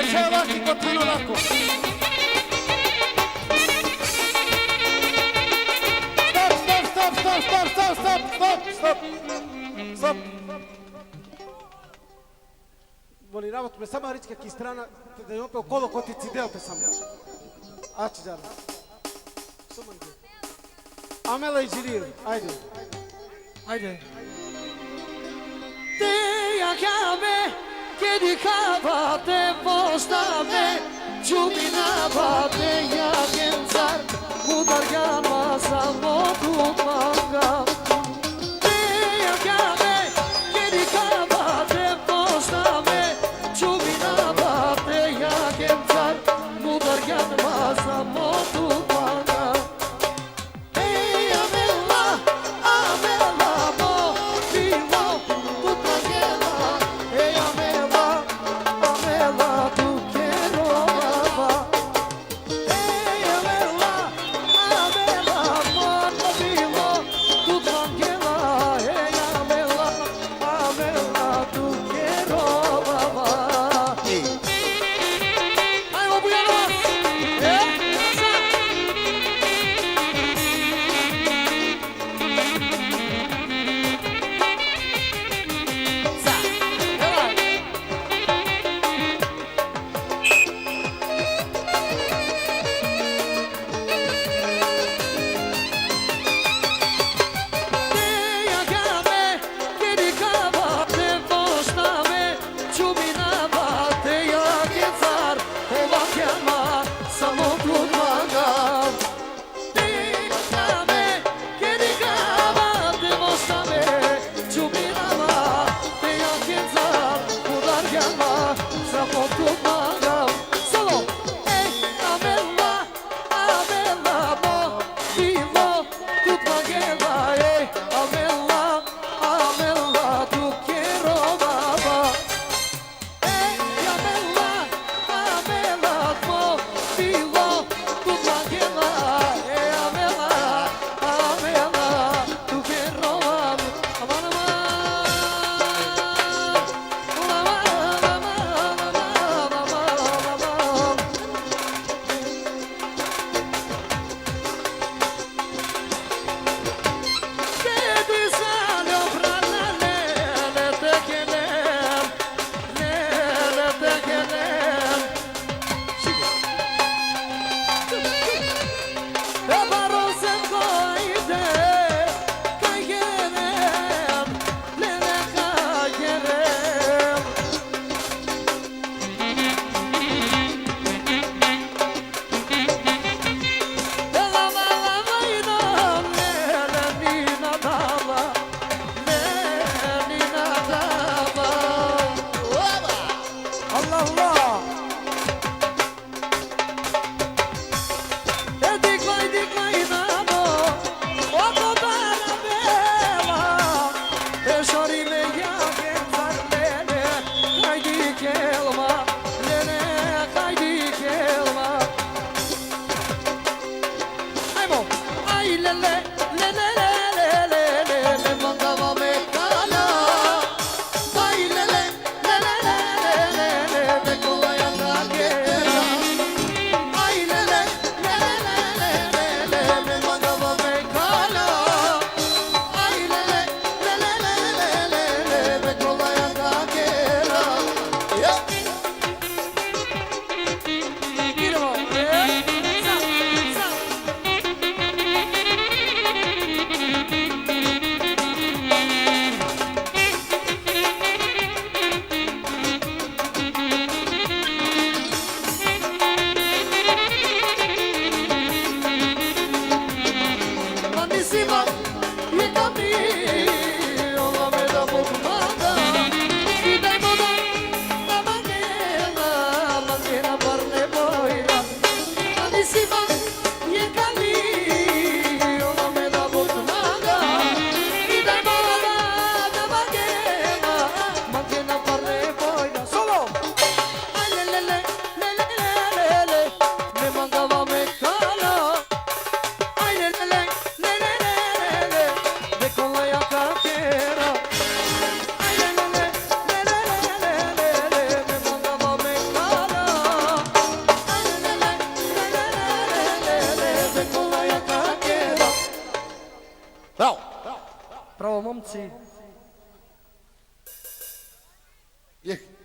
slušaj ovaki kotan ovako. Stop. Воли работа ме сама ричка ки страна да ја опел коло котици делте само. Ачи дар. Суманге. Амела и Жирир, ајде. Ајде. Te jakabe, kiedy kawa te postave, ciumina te jaken car, udargan masa motu manga. Te jakabe, kiedy kawa te postave, ciumina te jaken car, udargan masa motu manga. Hey, Amela, Amela, mo, vivo. Bravo! Bravo, momci. Je.